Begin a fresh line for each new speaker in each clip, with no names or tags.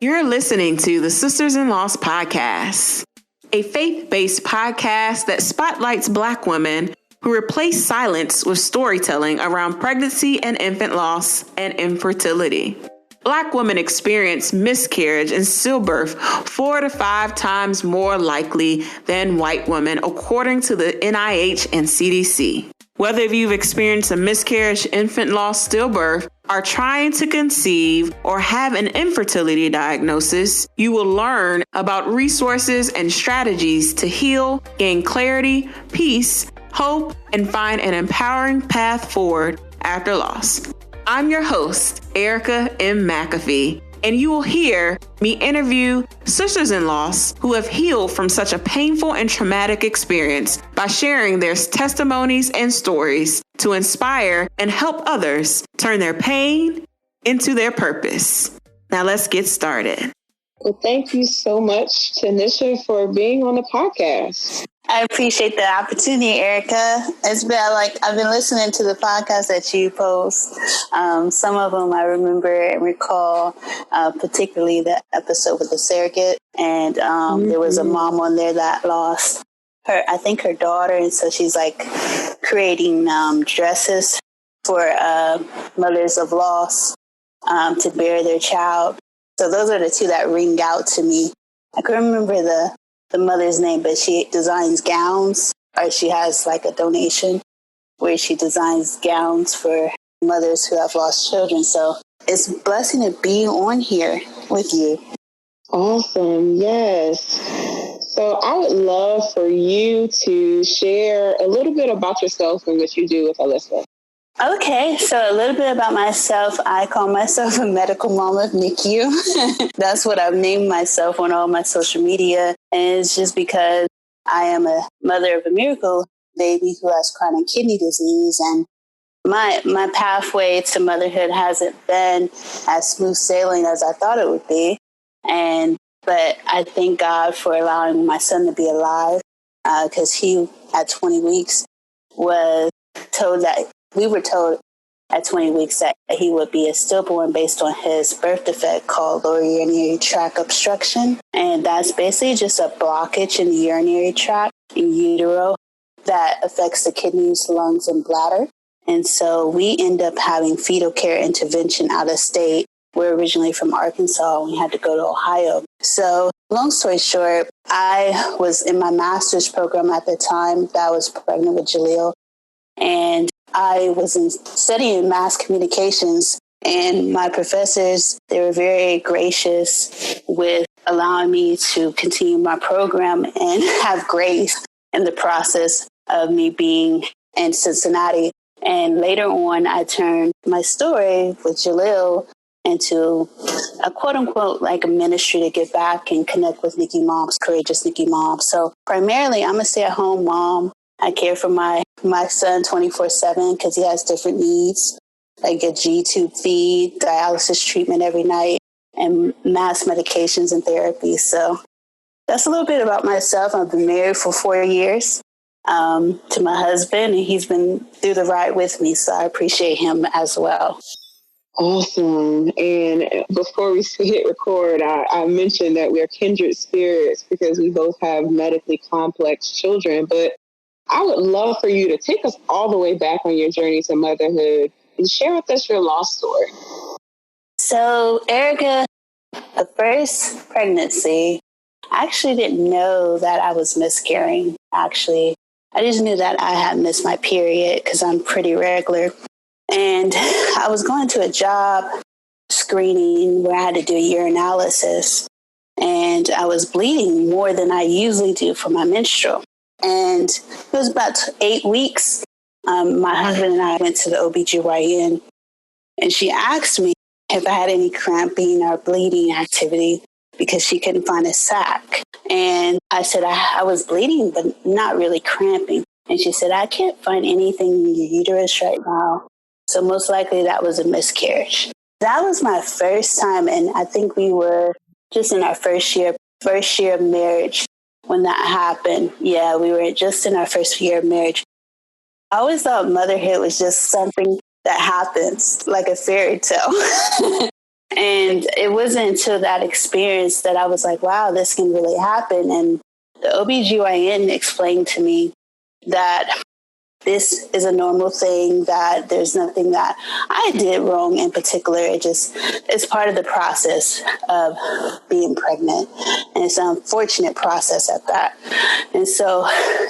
You're listening to the Sisters-in-Laws podcast, a faith-based podcast that spotlights Black women who replace silence with storytelling around pregnancy and infant loss and infertility. Black women experience miscarriage and stillbirth 4 to 5 times more likely than white women, according to the NIH and CDC. Whether you've experienced a miscarriage, infant loss, stillbirth, are trying to conceive, or have an infertility diagnosis, you will learn about resources and strategies to heal, gain clarity, peace, hope, and find an empowering path forward after loss. I'm your host, Erica M. McAfee, and you will hear me interview sisters-in-laws who have healed from such a painful and traumatic experience by sharing their testimonies and stories to inspire and help others turn their pain into their purpose. Now let's get started.
Well, thank you so much, Tanisha, for being on the podcast.
I appreciate the opportunity, Erica. It's been I've been listening to the podcast that you post. Some of them I remember and recall, particularly the episode with the surrogate. And there was a mom on there that lost her daughter. And so she's creating dresses for mothers of loss to bear their child. So those are the two that ring out to me. I can remember the mother's name, but she designs gowns, or she has a donation where she designs gowns for mothers who have lost children. So it's a blessing to be on here with you.
Awesome. Yes. So I would love for you to share a little bit about yourself and what you do with Alyssa.
Okay, so a little bit about myself. I call myself a medical mom of NICU. That's what I've named myself on all my social media. And it's just because I am a mother of a miracle baby who has chronic kidney disease. And my pathway to motherhood hasn't been as smooth sailing as I thought it would be. But I thank God for allowing my son to be alive, because he, at 20 weeks, was told that we were told at 20 weeks that he would be a stillborn based on his birth defect called Lower Urinary Tract Obstruction. And that's basically just a blockage in the urinary tract in utero that affects the kidneys, lungs, and bladder. And so we end up having fetal care intervention out of state. We're originally from Arkansas. We had to go to Ohio. So long story short, I was in my master's program at the time that I was pregnant with Jaleel. And I was studying mass communications, and my professors, they were very gracious with allowing me to continue my program and have grace in the process of me being in Cincinnati. And later on, I turned my story with Jaleel into a quote unquote a ministry to give back and connect with NICU moms, courageous NICU moms. So primarily, I'm a stay-at-home mom. I care for my son 24/7 because he has different needs, like a G-tube feed, dialysis treatment every night, and mass medications and therapy. So that's a little bit about myself. I've been married for 4 years to my husband, and he's been through the ride with me. So I appreciate him as well.
Awesome. And before we hit record, I mentioned that we're kindred spirits because we both have medically complex children, but I would love for you to take us all the way back on your journey to motherhood and share with us your loss story.
So, Erica, the first pregnancy, I actually didn't know that I was miscarrying, actually. I just knew that I had missed my period because I'm pretty regular. And I was going to a job screening where I had to do a urinalysis. And I was bleeding more than I usually do for my menstrual. And it was about 8 weeks. My husband and I went to the OBGYN, and she asked me if I had any cramping or bleeding activity because she couldn't find a sac. And I said I was bleeding, but not really cramping. And she said, I can't find anything in your uterus right now. So most likely that was a miscarriage. That was my first time. And I think we were just in our first year of marriage. When that happened, yeah, we were just in our first year of marriage. I always thought motherhood was just something that happens, like a fairy tale. And it wasn't until that experience that I was like, wow, this can really happen. And the OBGYN explained to me that this is a normal thing, that there's nothing that I did wrong in particular. It's part of the process of being pregnant. And it's an unfortunate process at that. And so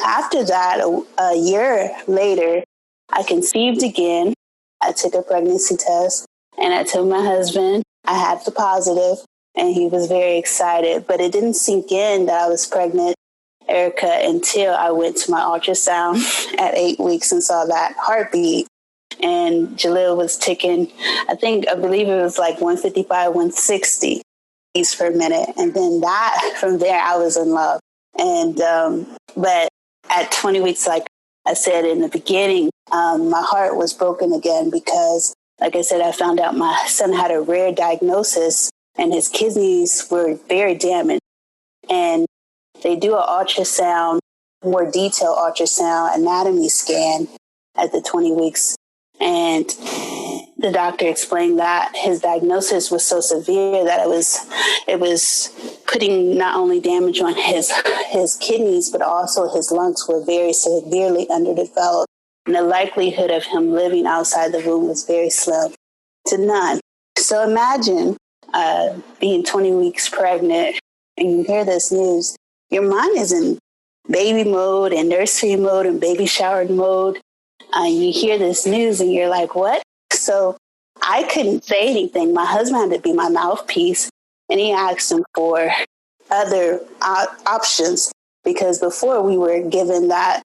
after that, a year later, I conceived again. I took a pregnancy test and I told my husband I had the positive, and he was very excited. But it didn't sink in that I was pregnant, Erica, until I went to my ultrasound at 8 weeks and saw that heartbeat. And Jaleel was ticking, I believe it was like 155, 160 beats per minute. And then from there, I was in love. And, but at 20 weeks, like I said in the beginning, my heart was broken again because, like I said, I found out my son had a rare diagnosis and his kidneys were very damaged. And they do an ultrasound, more detailed ultrasound anatomy scan at the 20 weeks. And the doctor explained that his diagnosis was so severe that it was putting not only damage on his kidneys, but also his lungs were very severely underdeveloped. And the likelihood of him living outside the womb was very slim to none. So imagine being 20 weeks pregnant and you hear this news. Your mind is in baby mode and nursery mode and baby shower mode. You hear this news and you're like, what? So I couldn't say anything. My husband had to be my mouthpiece, and he asked him for other options, because before we were given that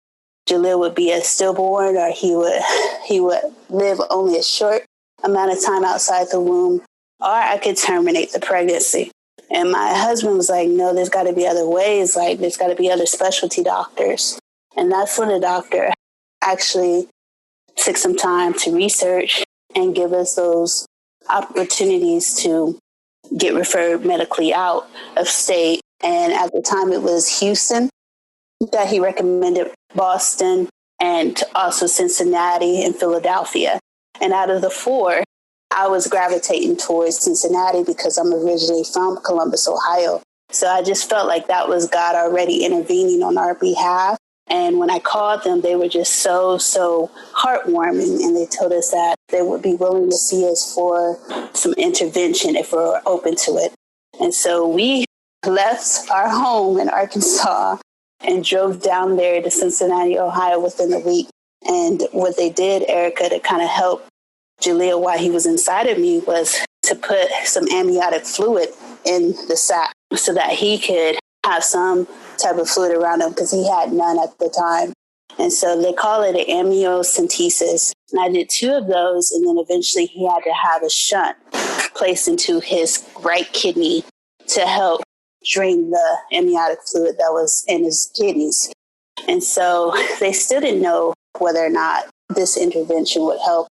Jaleel would be a stillborn, or he would live only a short amount of time outside the womb, or I could terminate the pregnancy. And my husband was like, no, there's got to be other ways. Like, there's got to be other specialty doctors. And that's when the doctor actually took some time to research and give us those opportunities to get referred medically out of state. And at the time, it was Houston that he recommended, Boston, and also Cincinnati and Philadelphia. And out of the four, I was gravitating towards Cincinnati because I'm originally from Columbus, Ohio. So I just felt like that was God already intervening on our behalf. And when I called them, they were just so heartwarming. And they told us that they would be willing to see us for some intervention if we were open to it. And so we left our home in Arkansas and drove down there to Cincinnati, Ohio within a week. And what they did, Erica, to kind of help Jaleel while he was inside of me, was to put some amniotic fluid in the sac so that he could have some type of fluid around him, because he had none at the time. And so they call it an amniocentesis. And I did 2 of those, and then eventually he had to have a shunt placed into his right kidney to help drain the amniotic fluid that was in his kidneys. And so they still didn't know whether or not this intervention would help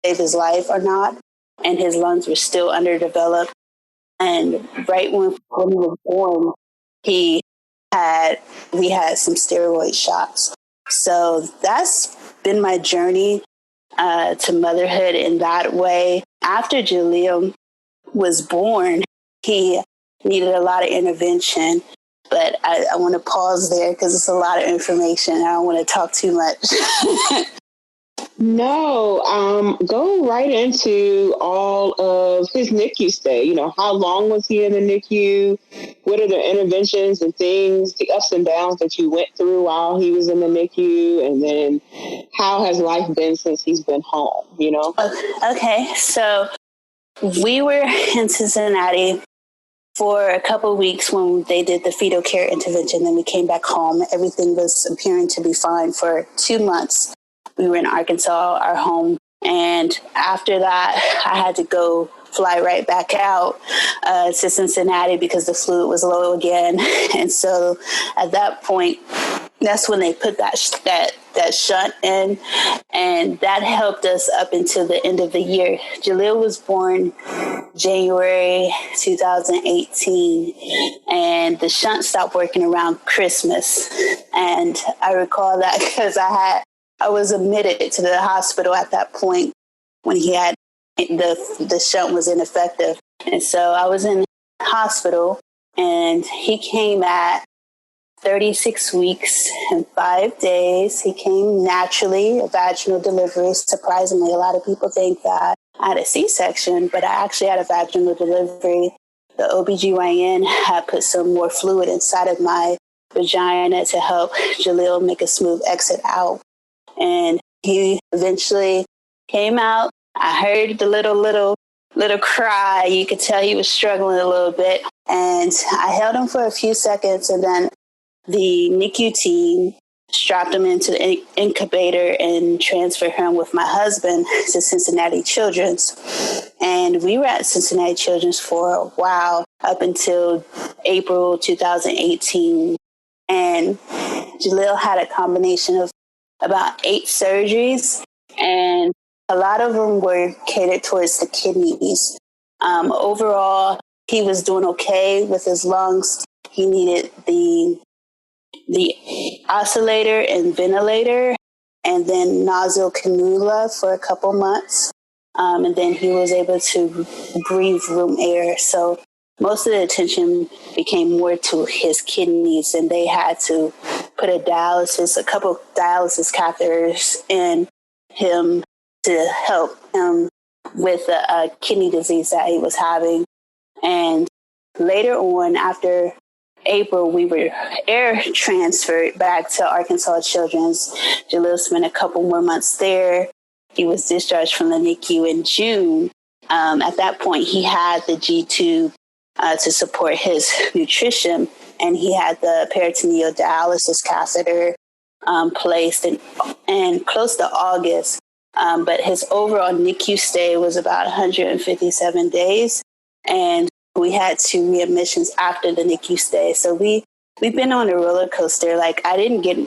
save his life or not. And his lungs were still underdeveloped. And right when he was born, we had some steroid shots. So that's been my journey to motherhood in that way. After Jaleel was born, he needed a lot of intervention. But I want to pause there because it's a lot of information. I don't want to talk too much.
No, go right into all of his NICU stay. You know, how long was he in the NICU? What are the interventions and things, the ups and downs that you went through while he was in the NICU? And then how has life been since he's been home, you know?
Okay, so we were in Cincinnati for a couple of weeks when they did the fetal care intervention. Then we came back home. Everything was appearing to be fine for 2 months. We were in Arkansas, our home. And after that, I had to fly right back out to Cincinnati because the fluid was low again. And so at that point, that's when they put that shunt in, and that helped us up until the end of the year. Jaleel was born January 2018, and the shunt stopped working around Christmas. And I recall that because I was admitted to the hospital at that point when he had the shunt was ineffective. And so I was in hospital, and he came at 36 weeks and 5 days. He came naturally, a vaginal delivery. Surprisingly, a lot of people think that I had a C-section, but I actually had a vaginal delivery. The OBGYN had put some more fluid inside of my vagina to help Jaleel make a smooth exit out. And he eventually came out. I heard the little cry. You could tell he was struggling a little bit. And I held him for a few seconds, and then the NICU team strapped him into the incubator and transferred him with my husband to Cincinnati Children's. And we were at Cincinnati Children's for a while, up until April 2018. And Jaleel had a combination of about 8 surgeries, and a lot of them were catered towards the kidneys. Overall, he was doing okay with his lungs. He needed the oscillator and ventilator, and then nozzle cannula for a couple months. And then he was able to breathe room air. So most of the attention became more to his kidneys, and they had to put a couple dialysis catheters in him to help him with a kidney disease that he was having. And later on, after April, we were air transferred back to Arkansas Children's. Jaleel spent a couple more months there. He was discharged from the NICU in June. At that point, he had the G-tube to support his nutrition, and he had the peritoneal dialysis catheter placed in close to August. But his overall NICU stay was about 157 days, and we had 2 readmissions after the NICU stay. So we've been on a roller coaster. Like, I didn't get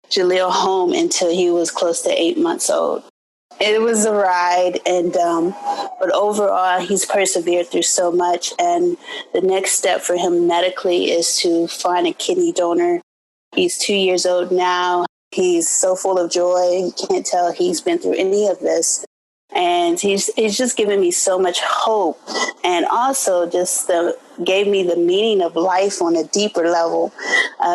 Jaleel home until he was close to 8 months old. It was a ride, and but overall, he's persevered through so much. And the next step for him medically is to find a kidney donor. He's 2 years old now. He's so full of joy. You can't tell he's been through any of this. And he's just given me so much hope, and also just gave me the meaning of life on a deeper level,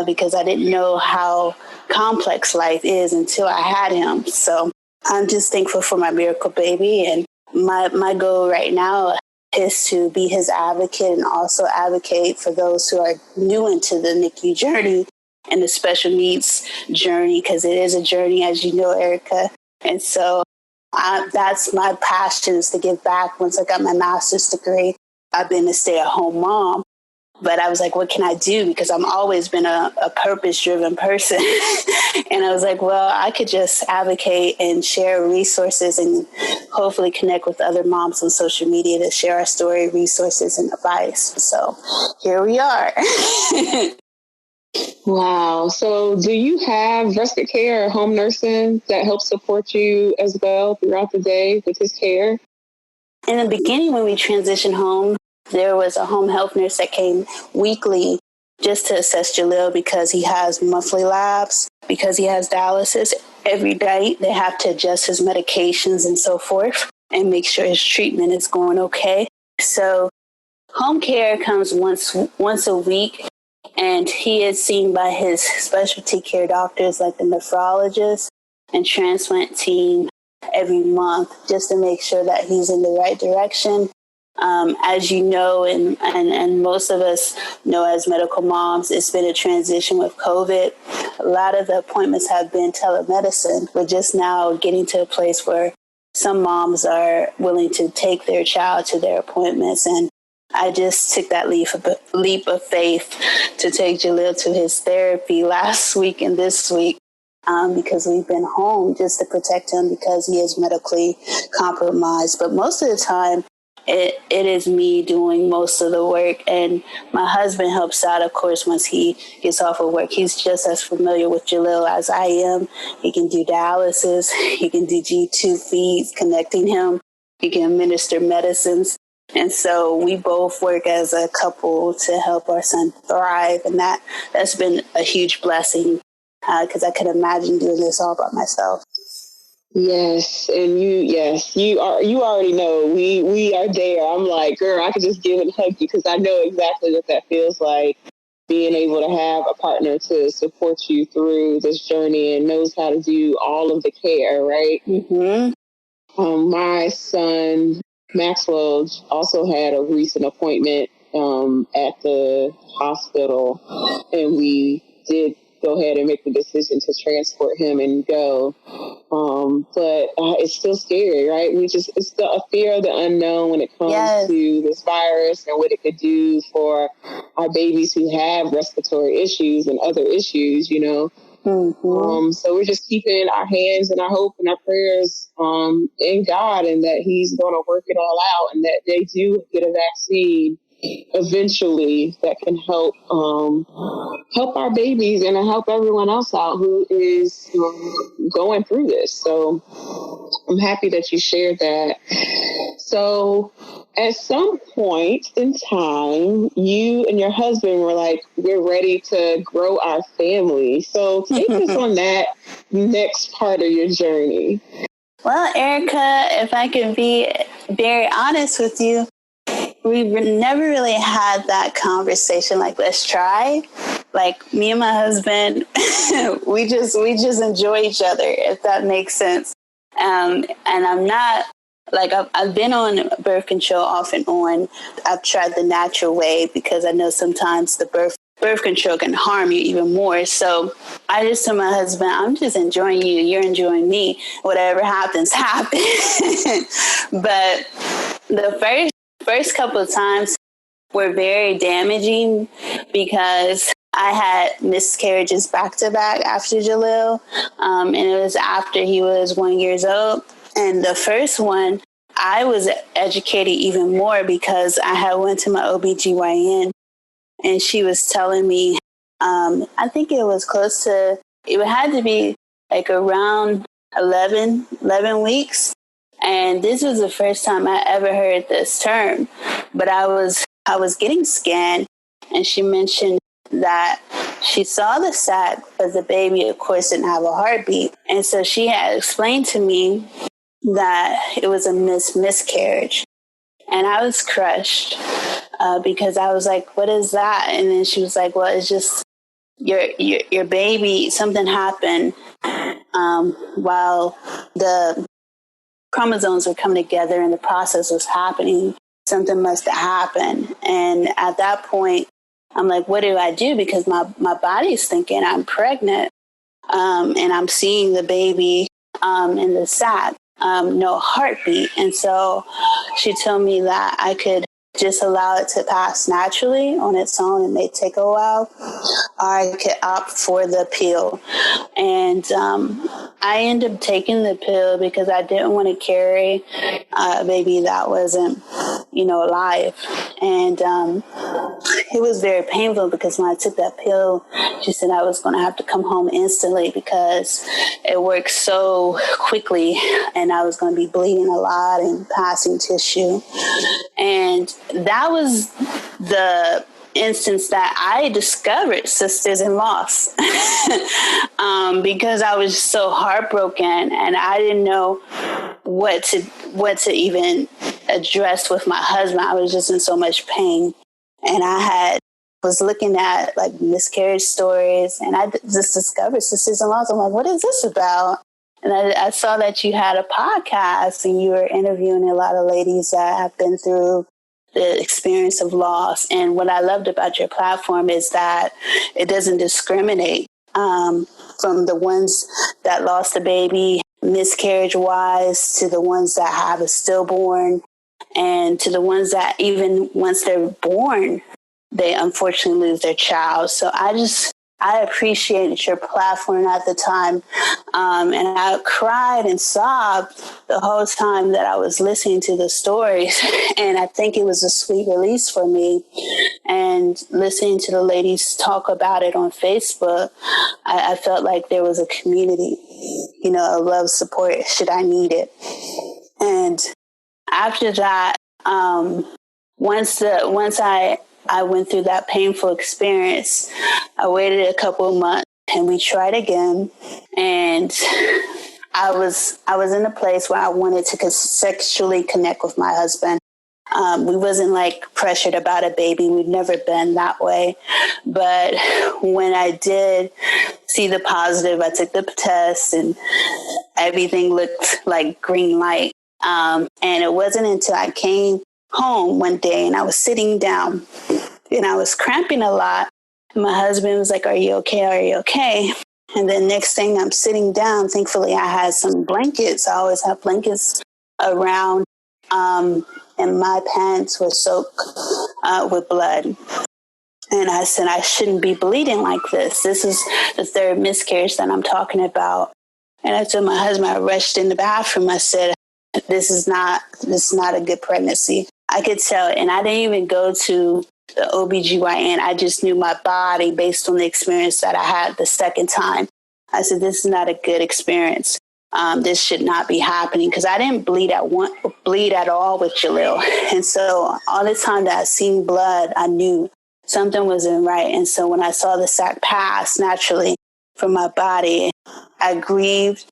because I didn't know how complex life is until I had him. So I'm just thankful for my miracle baby. And my goal right now is to be his advocate and also advocate for those who are new into the NICU journey and the special needs journey, because it is a journey, as you know, Erica. And so that's my passion, is to give back. Once I got my master's degree, I've been a stay-at-home mom. But I was like, what can I do? Because I've always been a purpose-driven person. And I was like, well, I could just advocate and share resources and hopefully connect with other moms on social media to share our story, resources, and advice. So here we are.
Wow. So do you have respite care or home nursing that helps support you as well throughout the day with his care?
In the beginning, when we transitioned home, there was a home health nurse that came weekly just to assess Jaleel, because he has monthly labs, because he has dialysis every night. They have to adjust his medications and so forth and make sure his treatment is going okay. So home care comes once a week, and he is seen by his specialty care doctors like the nephrologist and transplant team every month, just to make sure that he's in the right direction. As you know, and most of us know as medical moms, it's been a transition with COVID. A lot of the appointments have been telemedicine. We're just now getting to a place where some moms are willing to take their child to their appointments. And I just took that leap of faith to take Jaleel to his therapy last week and this week, because we've been home just to protect him because he is medically compromised. But most of the time, it is me doing most of the work, and my husband helps out, of course, once he gets off of work. He's just as familiar with Jaleel as I am. He can do dialysis, he can do G-tube feeds, connecting him, he can administer medicines. And so we both work as a couple to help our son thrive, and that's been a huge blessing, because I could imagine doing this all by myself.
Yes, and you already know we are there. I'm like, girl, I could just give and hug you because I know exactly what that feels like. Being able to have a partner to support you through this journey and knows how to do all of the care, right?
Mm-hmm.
My son Maxwell also had a recent appointment at the hospital, and we did go ahead and make the decision to transport him and go. But it's still scary, right? It's still a fear of the unknown when it comes to this virus and what it could do for our babies who have respiratory issues and other issues, you know. Mm-hmm. So we're just keeping our hands and our hope and our prayers in God, and that He's going to work it all out, and that they do get a vaccine eventually that can help our babies and help everyone else out who is going through this. So I'm happy that you shared that. So at some point in time, you and your husband were like, we're ready to grow our family. So take us on that next part of your journey.
Well, Erica, if I can be very honest with you, we never really had that conversation like, let's try. Like, me and my husband, we just enjoy each other, if that makes sense. And I'm not, like, I've been on birth control off and on. I've tried the natural way because I know sometimes the birth control can harm you even more. So I just told my husband, I'm just enjoying you. You're enjoying me. Whatever happens, happens. But the first couple of times were very damaging because I had miscarriages back to back after Jaleel. And it was after he was 1 year old. And the first one, I was educated even more because I had went to my OBGYN, and she was telling me, I think it was it had to be like around 11 weeks. And this was the first time I ever heard this term. But I was getting scanned, and she mentioned that she saw the sac, but the baby, of course, didn't have a heartbeat. And so she had explained to me that it was a miscarriage. And I was crushed because I was like, what is that? And then she was like, well, it's just your baby, something happened while the chromosomes were coming together and the process was happening. Something must have happened. And at that point, I'm like, what do I do? Because my body's thinking I'm pregnant, and I'm seeing the baby in the sac, no heartbeat. And so she told me that I could just allow it to pass naturally on its own. It may take a while, or I could opt for the pill. And I ended up taking the pill because I didn't want to carry a baby that wasn't, alive. And it was very painful because when I took that pill, she said I was going to have to come home instantly because it worked so quickly, and I was going to be bleeding a lot and passing tissue. And that was the instance that I discovered Sisters in Loss because I was so heartbroken, and I didn't know what to even address with my husband. I was just in so much pain, and I was looking at like miscarriage stories, and I just discovered Sisters in Loss. I'm like, what is this about? And I saw that you had a podcast and you were interviewing a lot of ladies that have been through the experience of loss. And what I loved about your platform is that it doesn't discriminate from the ones that lost a baby miscarriage-wise to the ones that have a stillborn, and to the ones that even once they're born, they unfortunately lose their child. So I appreciated your platform at the time. And I cried and sobbed the whole time that I was listening to the stories. And I think it was a sweet release for me. And listening to the ladies talk about it on Facebook, I felt like there was a community, of love, support, should I need it. And after that, once I went through that painful experience, I waited a couple of months and we tried again. And I was in a place where I wanted to sexually connect with my husband. We wasn't like pressured about a baby. We've never been that way. But when I did see the positive, I took the test and everything looked like green light. And it wasn't until I came home one day and I was sitting down and I was cramping a lot. And my husband was like, "Are you okay? Are you okay?" And then next thing I'm sitting down, thankfully I had some blankets. I always have blankets around. And my pants were soaked with blood. And I said, I shouldn't be bleeding like this. This is the third miscarriage that I'm talking about. And I told my husband, I rushed in the bathroom. I said, this is not a good pregnancy. I could tell. And I didn't even go to the OBGYN. I just knew my body based on the experience that I had the second time. I said, this is not a good experience. This should not be happening, because I didn't bleed at all with Jaleel. And so all the time that I seen blood, I knew something wasn't right. And so when I saw the sac pass naturally from my body, I grieved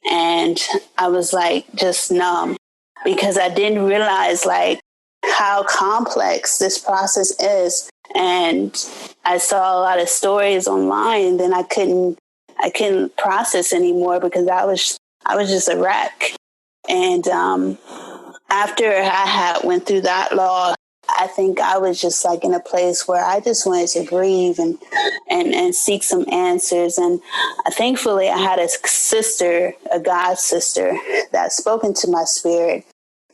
and I was like just numb, because I didn't realize like how complex this process is. And I saw a lot of stories online, then I couldn't process anymore, because I was just a wreck. And after I had went through that law, I think I was just like in a place where I just wanted to grieve and seek some answers. And thankfully I had a sister, a God sister, that spoke into my spirit.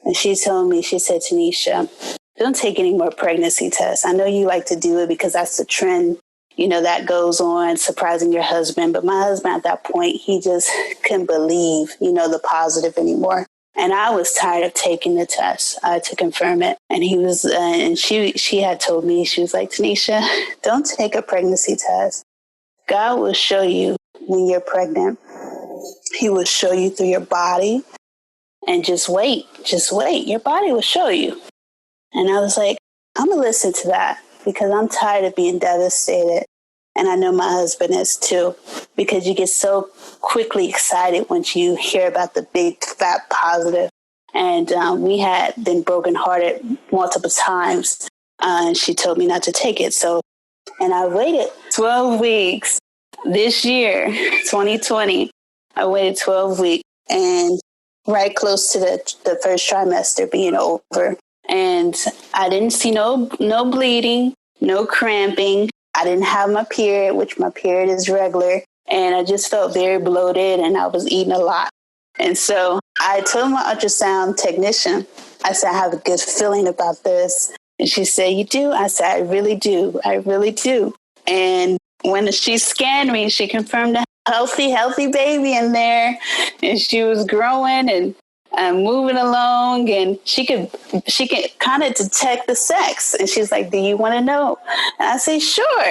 And she told me, she said, "Tanisha, don't take any more pregnancy tests. I know you like to do it because that's the trend, that goes on, surprising your husband." But my husband at that point, he just couldn't believe, the positive anymore. And I was tired of taking the test to confirm it. And he was, and she had told me, she was like, "Tanisha, don't take a pregnancy test. God will show you when you're pregnant. He will show you through your body, and just wait. Your body will show you." And I was like, I'm going to listen to that, because I'm tired of being devastated. And I know my husband is too, because you get so quickly excited once you hear about the big fat positive. And we had been brokenhearted multiple times. And she told me not to take it. And I waited 12 weeks this year, 2020. I waited 12 weeks, and right close to the first trimester being over. And I didn't see no bleeding, no cramping. I didn't have my period, which my period is regular. And I just felt very bloated, and I was eating a lot. And so I told my ultrasound technician, I said, "I have a good feeling about this." And she said, "You do?" I said, "I really do. I really do." And when she scanned me, she confirmed a healthy baby in there. And she was growing and moving along, and she could kind of detect the sex. And she's like, "Do you want to know?" And I said, "Sure."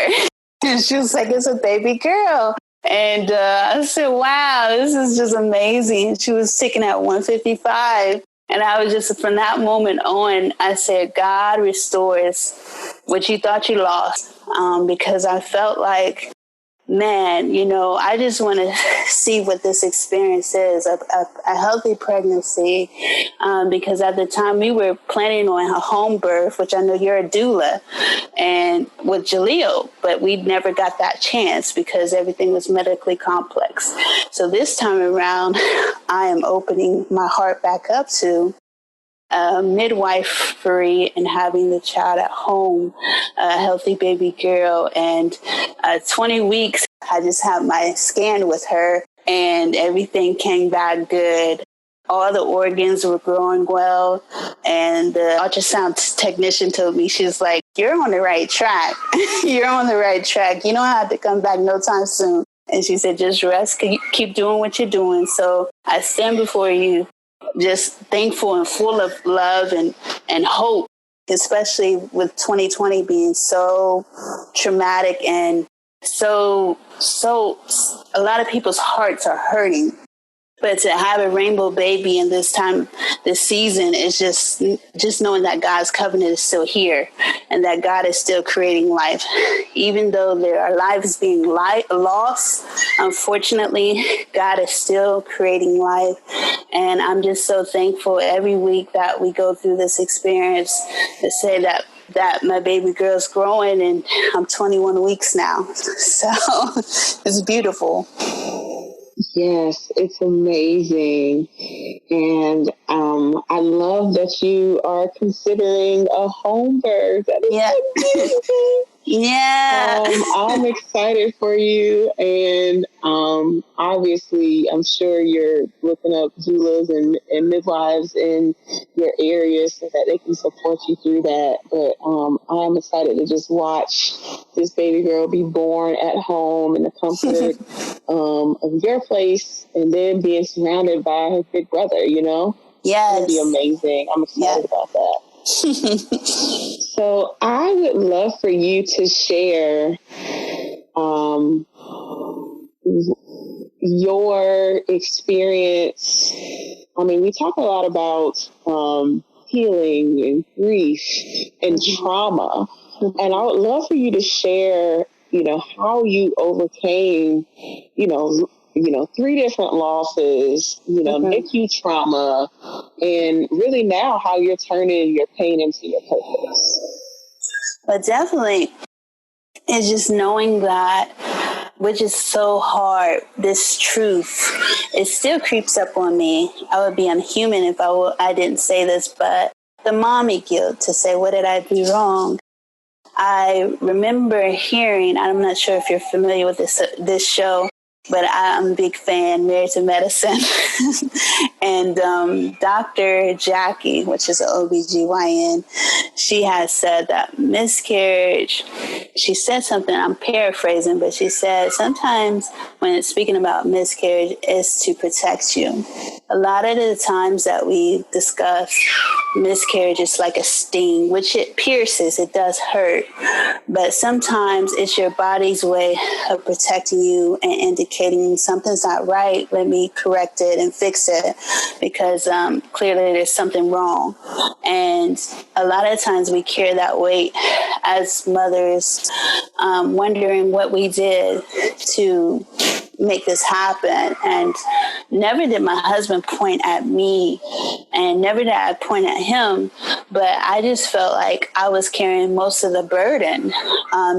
And she was like, "It's a baby girl." And I said, "Wow, this is just amazing." And she was ticking at 155. And I was just, from that moment on, I said, God restores what you thought you lost. Because I felt like, man, I just want to see what this experience is, a healthy pregnancy, because at the time we were planning on a home birth, which I know you're a doula, and with Jaleel, but we never got that chance because everything was medically complex. So this time around, I am opening my heart back up to midwifery and having the child at home, a healthy baby girl. And 20 weeks, I just had my scan with her, and everything came back good. All the organs were growing well. And the ultrasound technician told me, she's like, "You're on the right track. You're on the right track. You don't have to come back no time soon." And she said, "Just rest, keep doing what you're doing." So I stand before you just thankful and full of love and hope, especially with 2020 being so traumatic, and so a lot of people's hearts are hurting. But to have a rainbow baby in this season is just knowing that God's covenant is still here and that God is still creating life. Even though there are lives being lost, unfortunately, God is still creating life. And I'm just so thankful every week that we go through this experience to say that my baby girl's growing, and I'm 21 weeks now. So it's beautiful.
Yes, it's amazing. And I love that you are considering a home birth. That is so beautiful.
Yeah.
I'm excited for you. And obviously, I'm sure you're looking up doulas and midwives in your area so that they can support you through that. But I'm excited to just watch this baby girl be born at home in the comfort of your place, and then being surrounded by her big brother, you know?
Yes.
It'll be amazing. I'm excited about that. So I would love for you to share your experience. I mean, we talk a lot about healing and grief and trauma. And I would love for you to share, you know, how you overcame, you know, 3 different losses, you know, NICU trauma, and really now how you're turning your pain into your purpose.
But definitely, it's just knowing that, which is so hard, this truth, it still creeps up on me. I would be unhuman if I didn't say this, but the mommy guilt, to say, what did I do wrong? I remember hearing, I'm not sure if you're familiar with this show, but I'm a big fan, Married to Medicine. And Dr. Jackie, which is an OBGYN, she has said that miscarriage, she said something, I'm paraphrasing, but she said sometimes when it's speaking about miscarriage, is to protect you. A lot of the times that we discuss miscarriage is like a sting, which it pierces, it does hurt. But sometimes it's your body's way of protecting you and indicating something's not right. Let me correct it and fix it, because clearly there's something wrong. And a lot of times we carry that weight as mothers, wondering what we did to make this happen. And never did my husband point at me, and never did I point at him, but I just felt like I was carrying most of the burden,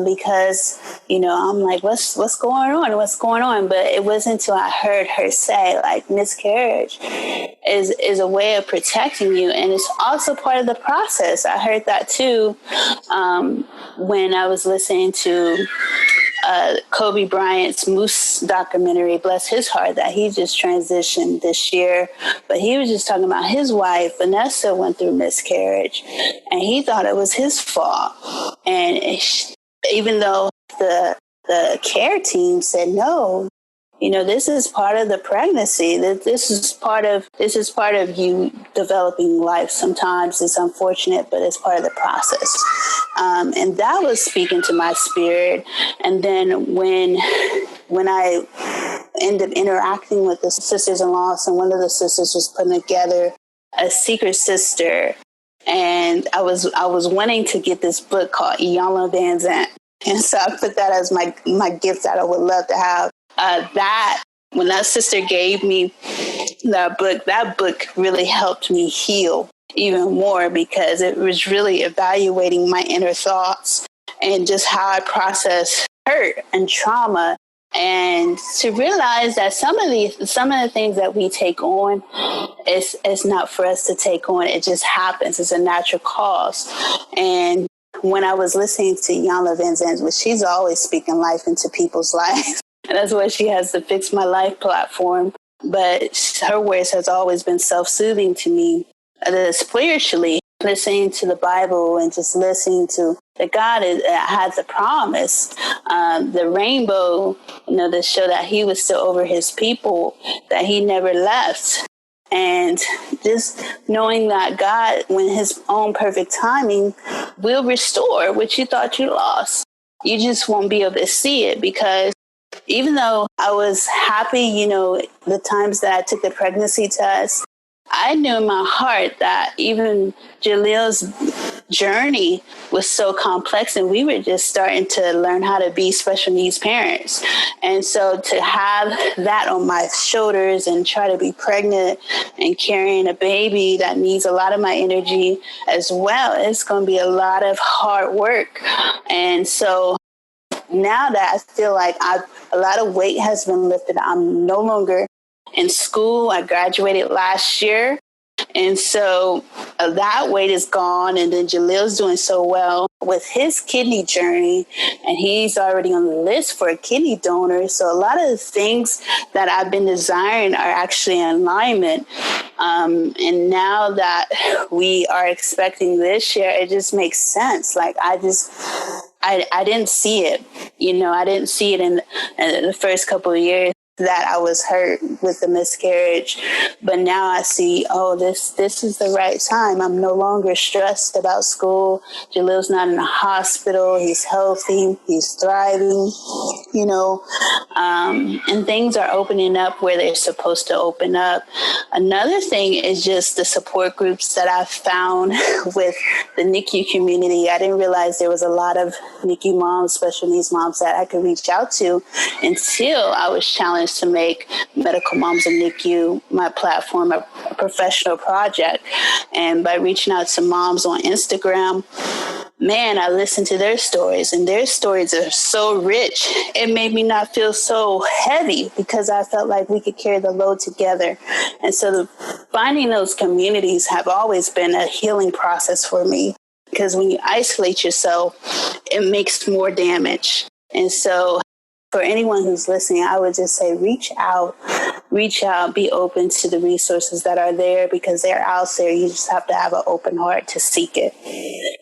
because, you know, I'm like, what's going on? But it wasn't until I heard her say, like, miscarriage is a way of protecting you, and it's also part of the process. I heard that too when I was listening to Kobe Bryant's Moose documentary, bless his heart, that he just transitioned this year. But he was just talking about his wife, Vanessa, went through miscarriage, and he thought it was his fault. And even though the care team said, no, you know, this is part of the pregnancy. This is part of you developing life. Sometimes it's unfortunate, but it's part of the process. And that was speaking to my spirit. And then when I ended up interacting with the sisters-in-law, and one of the sisters was putting together a secret sister, and I was wanting to get this book called Iyanla Vanzant. And so I put that as my gift that I would love to have. When that sister gave me that book really helped me heal even more, because it was really evaluating my inner thoughts and just how I process hurt and trauma, and to realize that some of the things that we take on it's not for us to take on. It just happens. It's a natural cause. And when I was listening to Iyanla Vanzant, which she's always speaking life into people's lives, and that's why she has the Fix My Life platform. But her words has always been self-soothing to me. Spiritually, listening to the Bible and just listening to that God has a promise. The rainbow, you know, to show that he was still over his people, that he never left. And just knowing that God, when his own perfect timing, will restore what you thought you lost. You just won't be able to see it, because even though I was happy, the times that I took the pregnancy test, I knew in my heart that even Jaleel's journey was so complex, and we were just starting to learn how to be special needs parents. And so to have that on my shoulders and try to be pregnant and carrying a baby that needs a lot of my energy as well, it's going to be a lot of hard work. And so now that I feel like a lot of weight has been lifted, I'm no longer in school. I graduated last year. And so that weight is gone. And then Jaleel's doing so well with his kidney journey. And he's already on the list for a kidney donor. So a lot of the things that I've been desiring are actually in alignment. And now that we are expecting this year, it just makes sense. Like I didn't see it. I didn't see it in the first couple of years that I was hurt with the miscarriage. But now I see, this is the right time. I'm no longer stressed about school. Jaleel's not in a hospital. He's healthy. He's thriving, and things are opening up where they're supposed to open up. Another thing is just the support groups that I've found with the NICU community. I didn't realize there was a lot of NICU moms, special needs moms that I could reach out to until I was challenged to make Medical Moms in NICU my platform, a professional project. And by reaching out to moms on Instagram, man, I listened to their stories, and their stories are so rich. It made me not feel so heavy because I felt like we could carry the load together. And so finding those communities have always been a healing process for me, because when you isolate yourself, it makes more damage. And so for anyone who's listening, I would just say reach out, be open to the resources that are there, because they're out there. You just have to have an open heart to seek it.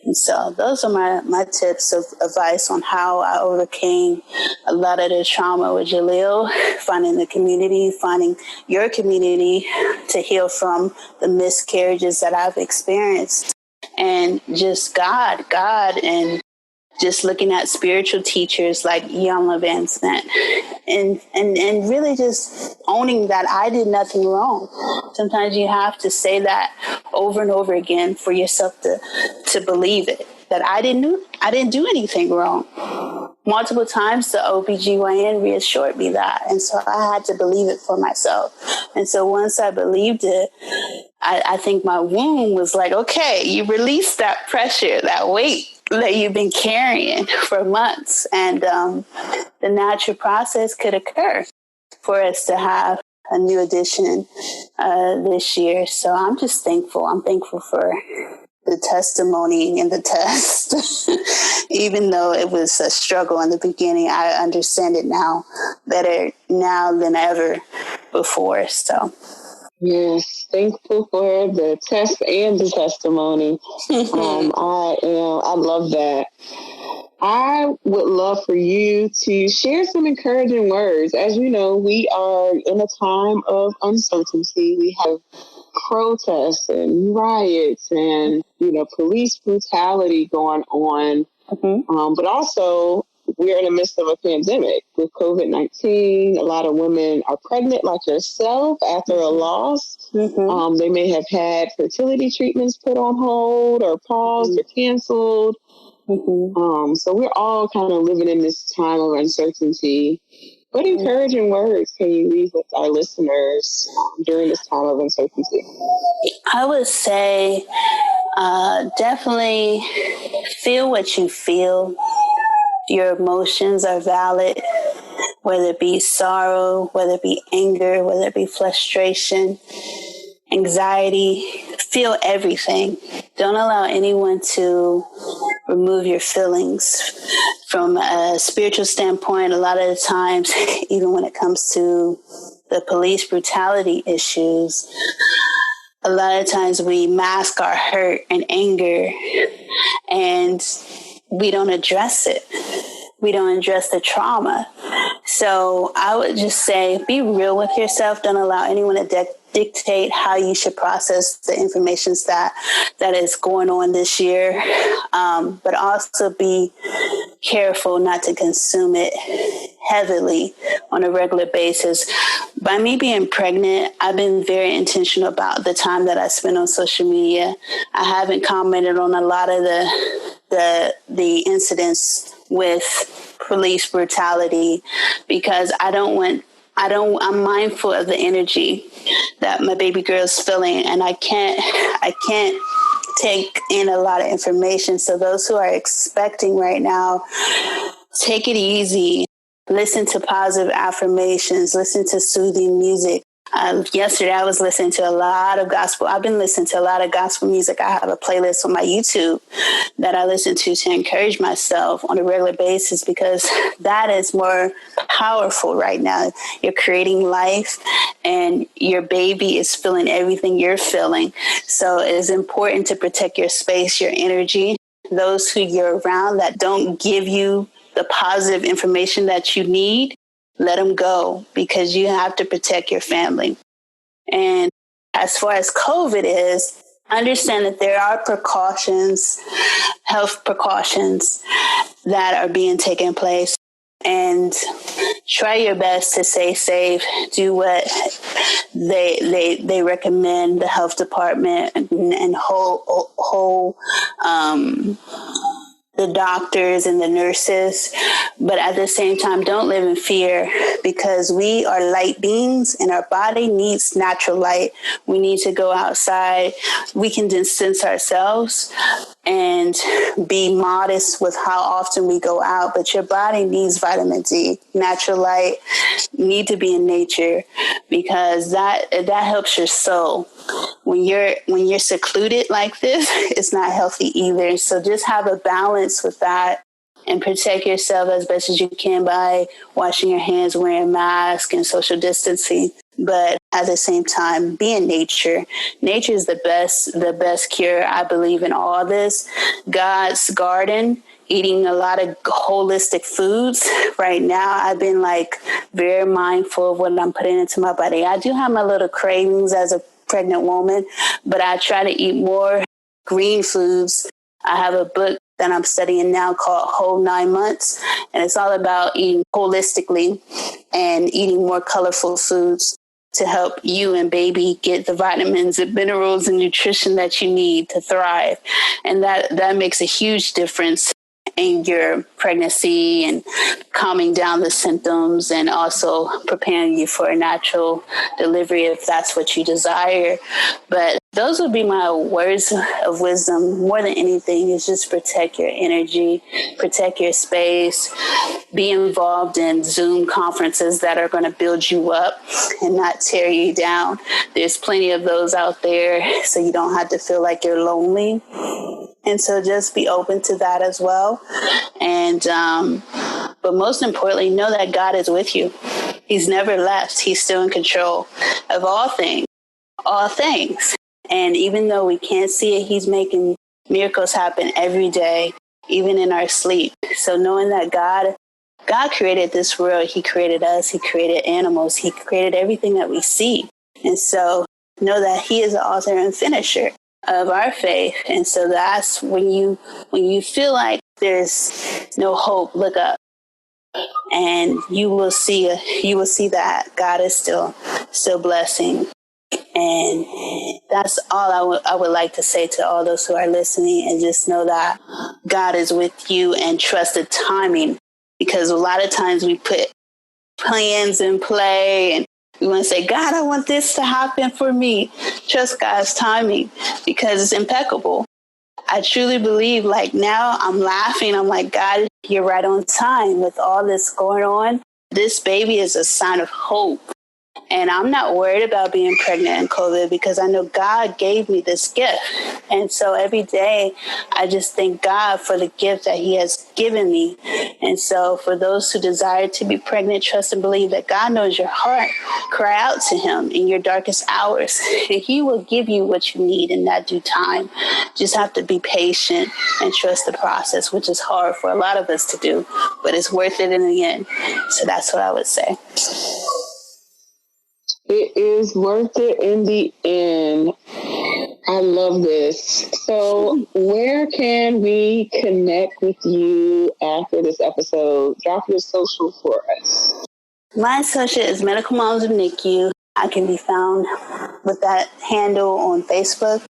And so those are my tips of advice on how I overcame a lot of the trauma with Jaleel, finding the community, finding your community to heal from the miscarriages that I've experienced, and just God, and just looking at spiritual teachers like Ian Van Sant, and really just owning that I did nothing wrong. Sometimes you have to say that over and over again for yourself to believe it, that I didn't do anything wrong. Multiple times the OBGYN reassured me that. And so I had to believe it for myself. And so once I believed it, I think my womb was like, okay, you release that pressure, that weight that you've been carrying for months. And the natural process could occur for us to have a new addition this year. So I'm just thankful. I'm thankful for the testimony and the test. Even though it was a struggle in the beginning, I understand it now better now than ever before. So
yes, thankful for the test and the testimony. I love that. I would love for you to share some encouraging words. As you know, we are in a time of uncertainty. We have protests and riots and, police brutality going on. Mm-hmm. But also, we're in the midst of a pandemic with COVID-19. A lot of women are pregnant like yourself after a loss. Mm-hmm. They may have had fertility treatments put on hold or paused or canceled. Mm-hmm. So we're all kind of living in this time of uncertainty. What encouraging words can you leave with our listeners during this time of uncertainty?
I would say definitely feel what you feel. Your emotions are valid, whether it be sorrow, whether it be anger, whether it be frustration, anxiety. Feel everything. Don't allow anyone to remove your feelings. From a spiritual standpoint, a lot of the times, even when it comes to the police brutality issues, a lot of times we mask our hurt and anger, and we don't address it. We don't address the trauma. So I would just say, be real with yourself. Don't allow anyone to dictate how you should process the information that is going on this year. But also be careful not to consume it heavily on a regular basis. By me being pregnant, I've been very intentional about the time that I spend on social media. I haven't commented on a lot of the incidents with police brutality because I'm mindful of the energy that my baby girl is feeling, and I can't take in a lot of information. So those who are expecting right now, take it easy. Listen to positive affirmations. Listen to soothing music. Yesterday, I was listening to a lot of gospel. I've been listening to a lot of gospel music. I have a playlist on my YouTube that I listen to encourage myself on a regular basis because that is more powerful right now. You're creating life and your baby is feeling everything you're feeling. So it is important to protect your space, your energy, those who you're around that don't give you the positive information that you need. Let them go because you have to protect your family. And as far as COVID is, understand that there are precautions, health precautions that are being taken place. And try your best to stay safe. Do what they recommend, the health department and whole the doctors and the nurses, but at the same time, don't live in fear because we are light beings and our body needs natural light. We need to go outside. We can distance ourselves and be modest with how often we go out, but your body needs vitamin D, natural light. You need to be in nature because that helps your soul. When you're secluded like this, it's not healthy either. So just have a balance with that and protect yourself as best as you can by washing your hands, wearing a mask, and social distancing. But at the same time, be in nature. Nature is the best cure, I believe, in all this. God's garden, eating a lot of holistic foods. Right now, I've been very mindful of what I'm putting into my body. I do have my little cravings as a pregnant woman, but I try to eat more green foods. I have a book that I'm studying now called Whole 9 Months, and it's all about eating holistically and eating more colorful foods to help you and baby get the vitamins and minerals and nutrition that you need to thrive. And that makes a huge difference in your pregnancy and calming down the symptoms and also preparing you for a natural delivery if that's what you desire. But those would be my words of wisdom. More than anything is just protect your energy, protect your space, be involved in Zoom conferences that are going to build you up and not tear you down. There's plenty of those out there, so you don't have to feel like you're lonely. And so just be open to that as well. And, but most importantly, know that God is with you. He's never left. He's still in control of all things. And even though we can't see it, he's making miracles happen every day, even in our sleep. So knowing that God created this world, he created us, he created animals, he created everything that we see. And so know that he is the author and finisher of our faith. And so that's when you feel like there's no hope, look up and you will see that God is still blessing. And that's all I would like to say to all those who are listening, and just know that God is with you and trust the timing, because a lot of times we put plans in play and we want to say, God, I want this to happen for me. Trust God's timing because it's impeccable. I truly believe, now I'm laughing. I'm like, God, you're right on time with all this going on. This baby is a sign of hope. And I'm not worried about being pregnant in COVID because I know God gave me this gift. And so every day I just thank God for the gift that he has given me. And so for those who desire to be pregnant, trust and believe that God knows your heart. Cry out to him in your darkest hours and he will give you what you need in that due time. Just have to be patient and trust the process, which is hard for a lot of us to do, but it's worth it in the end. So that's what I would say.
It is worth it in the end. I love this. So where can we connect with you after this episode? Drop your social for us.
My social is Medical Moms of NICU. I can be found with that handle on Facebook,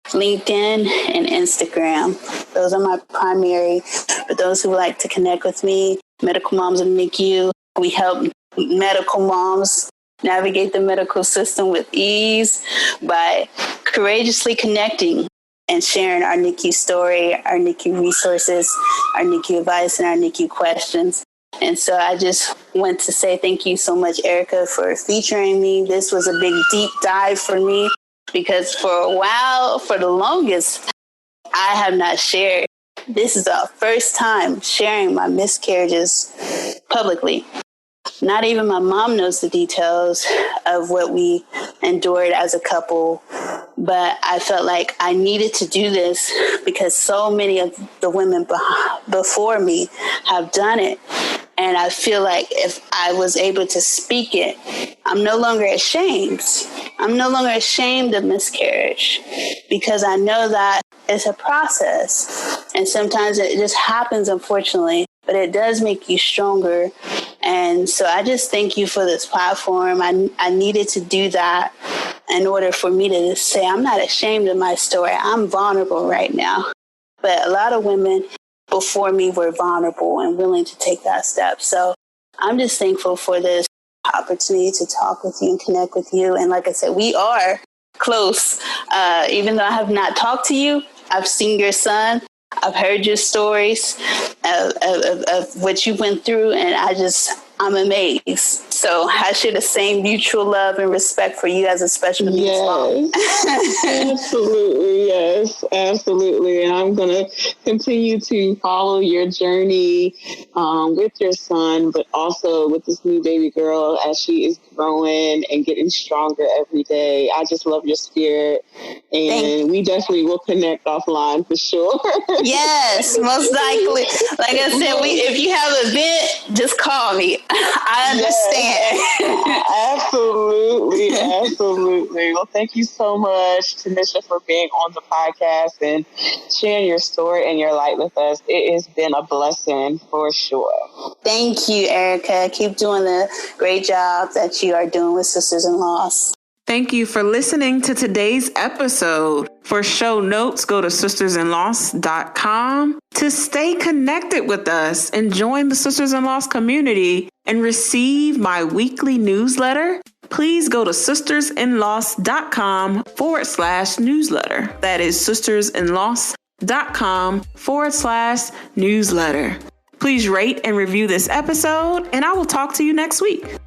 LinkedIn, and Instagram. Those are my primary. For those who would like to connect with me, Medical Moms of NICU, we help medical moms navigate the medical system with ease by courageously connecting and sharing our NICU story, our NICU resources, our NICU advice, and our NICU questions. And so I just want to say thank you so much, Erica, for featuring me. This was a big deep dive for me because for a while, for the longest, I have not shared. This is our first time sharing my miscarriages publicly. Not even my mom knows the details of what we endured as a couple, but I felt like I needed to do this because so many of the women before me have done it. And I feel like if I was able to speak it, I'm no longer ashamed. I'm no longer ashamed of miscarriage because I know that it's a process. And sometimes it just happens, unfortunately, but it does make you stronger. And so I just thank you for this platform. I needed to do that in order for me to say, I'm not ashamed of my story. I'm vulnerable right now. But a lot of women before me were vulnerable and willing to take that step. So I'm just thankful for this opportunity to talk with you and connect with you. And like I said, we are close. Even though I have not talked to you, I've seen your son. I've heard your stories of what you went through, and I'm amazed. So I share the same mutual love and respect for you as a special needs mom.
Absolutely, yes, absolutely. And I'm going to continue to follow your journey with your son, but also with this new baby girl as she is growing and getting stronger every day. I just love your spirit, and we definitely will connect offline for sure.
Yes, most likely. Like I said, if you have an event, just call me. I understand.
Yes. Absolutely. Well, thank you so much, Tanisha, for being on the podcast and sharing your story and your light with us. It has been a blessing for sure.
Thank you, Erica. Keep doing the great job that you are doing with Sisters in Loss.
Thank you for listening to today's episode. For show notes, go to sistersinloss.com. To stay connected with us and join the Sisters in Loss community and receive my weekly newsletter, please go to sistersinloss.com/newsletter. That is sistersinloss.com/newsletter. Please rate and review this episode, and I will talk to you next week.